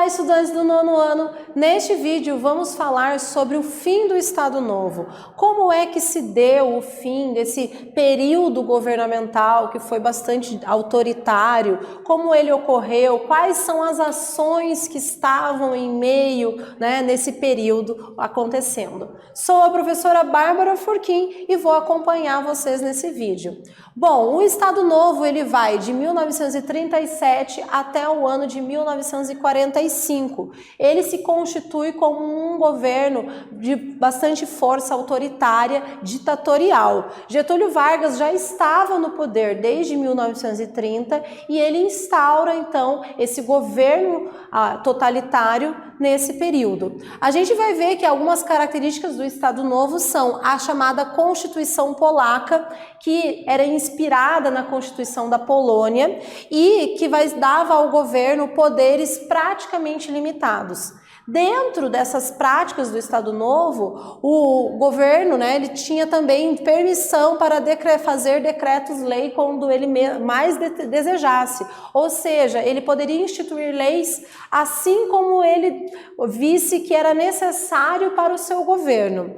estudantes do 9º ano, neste vídeo vamos falar sobre o fim do Estado Novo. Como é que se deu o fim desse período governamental que foi bastante autoritário, como ele ocorreu, quais são as ações que estavam em meio, nesse período acontecendo. Sou a professora Bárbara Furquim e vou acompanhar vocês nesse vídeo. Bom, o Estado Novo ele vai de 1937 até o ano de 1945. Ele se constitui como um governo de bastante força autoritária, ditatorial. Getúlio Vargas já estava no poder desde 1930 e ele instaura então esse governo totalitário nesse período. A gente vai ver que algumas características do Estado Novo são a chamada Constituição Polaca, que era inspirada na Constituição da Polônia e que dava ao governo poderes praticamente limitados. Dentro dessas práticas do Estado Novo, o governo ele tinha também permissão para fazer decretos-lei quando ele mais desejasse. Ou seja, ele poderia instituir leis assim como ele visse que era necessário para o seu governo.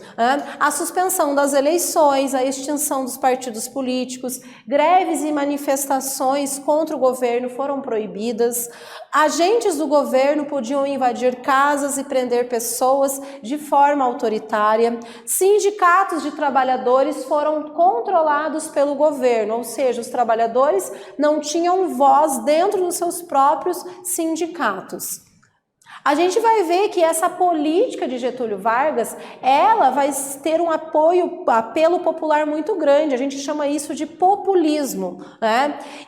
A suspensão das eleições, a extinção dos partidos políticos, greves e manifestações contra o governo foram proibidas. Agentes do governo podiam invadir casas e prender pessoas de forma autoritária. Sindicatos de trabalhadores foram controlados pelo governo, ou seja, os trabalhadores não tinham voz dentro dos seus próprios sindicatos. A gente vai ver que essa política de Getúlio Vargas, ela vai ter um apelo popular muito grande, a gente chama isso de populismo,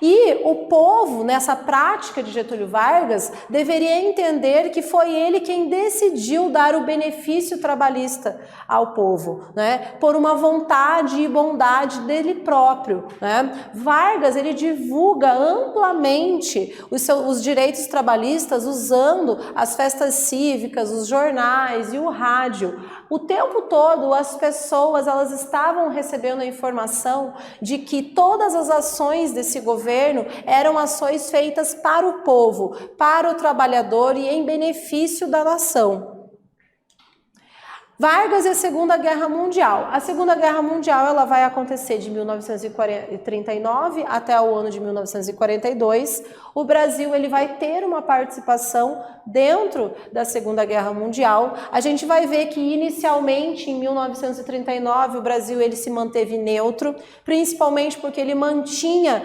E o povo, nessa prática de Getúlio Vargas, deveria entender que foi ele quem decidiu dar o benefício trabalhista ao povo, por uma vontade e bondade dele próprio, Vargas, ele divulga amplamente os direitos trabalhistas usando as festas cívicas, os jornais e o rádio. O tempo todo as pessoas elas estavam recebendo a informação de que todas as ações desse governo eram ações feitas para o povo, para o trabalhador e em benefício da nação. Vargas e a Segunda Guerra Mundial. A Segunda Guerra Mundial ela vai acontecer de 1939 até o ano de 1942. O Brasil ele vai ter uma participação dentro da Segunda Guerra Mundial. A gente vai ver que inicialmente em 1939 o Brasil ele se manteve neutro, principalmente porque ele mantinha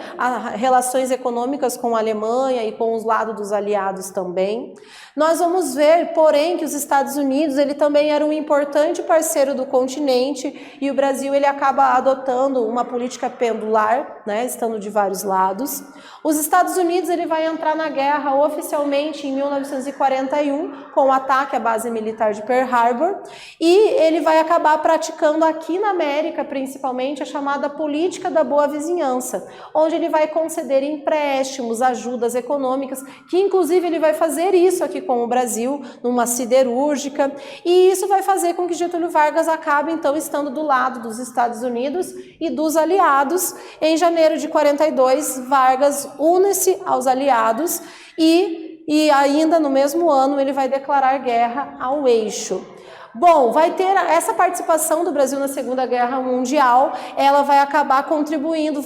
relações econômicas com a Alemanha e com os lados dos aliados também. Nós vamos ver, porém, que os Estados Unidos ele também era um importante parceiro do continente e o Brasil ele acaba adotando uma política pendular, estando de vários lados. Os Estados Unidos ele vai entrar na guerra oficialmente em 1941 com o ataque à base militar de Pearl Harbor e ele vai acabar praticando aqui na América, principalmente, a chamada política da boa vizinhança, onde ele vai conceder empréstimos, ajudas econômicas, que inclusive ele vai fazer isso aqui com o Brasil, numa siderúrgica, e isso vai fazer com que Getúlio Vargas acabe então estando do lado dos Estados Unidos e dos aliados. Em janeiro de 42, Vargas une-se aos aliados e ainda no mesmo ano ele vai declarar guerra ao Eixo. Bom, vai ter essa participação do Brasil na Segunda Guerra Mundial, ela vai acabar contribuindo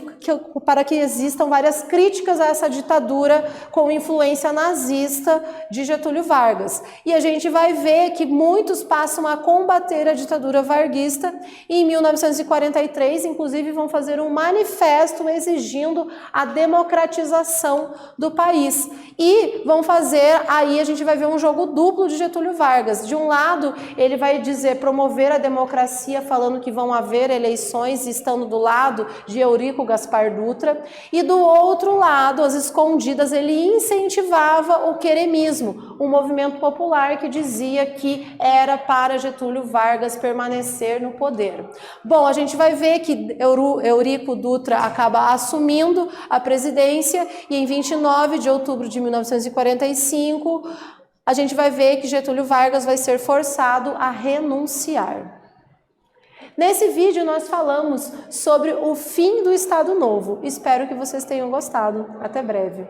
para que existam várias críticas a essa ditadura com influência nazista de Getúlio Vargas. E a gente vai ver que muitos passam a combater a ditadura varguista e em 1943, inclusive, vão fazer um manifesto exigindo a democratização do país. E vão fazer, aí a gente vai ver um jogo duplo de Getúlio Vargas. De um lado, ele vai dizer promover a democracia, falando que vão haver eleições, estando do lado de Eurico Gaspar Dutra, e do outro lado, às escondidas, ele incentivava o queremismo, um movimento popular que dizia que era para Getúlio Vargas permanecer no poder. Bom, a gente vai ver que Eurico Dutra acaba assumindo a presidência e em 29 de outubro de 1945, a gente vai ver que Getúlio Vargas vai ser forçado a renunciar. Nesse vídeo nós falamos sobre o fim do Estado Novo. Espero que vocês tenham gostado. Até breve.